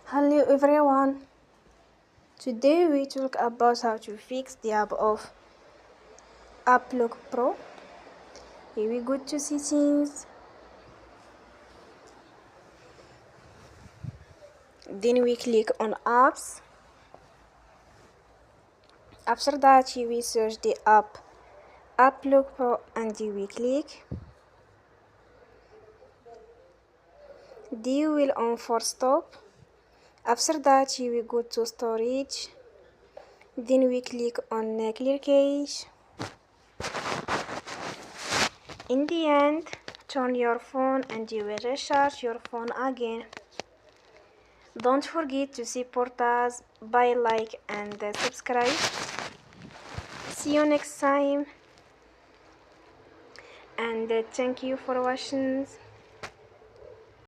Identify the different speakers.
Speaker 1: Hello everyone. Today we talk about how to fix the app of Applock Pro. Here we go to settings. Then we click on apps. After that we search the app Applock Pro and we click. Then will on for stop. After that we go to storage. Then we click on clear cache. In the end, turn your phone and you will recharge your phone again. Don't forget to support us by like and subscribe. See you next time and thank you for watching.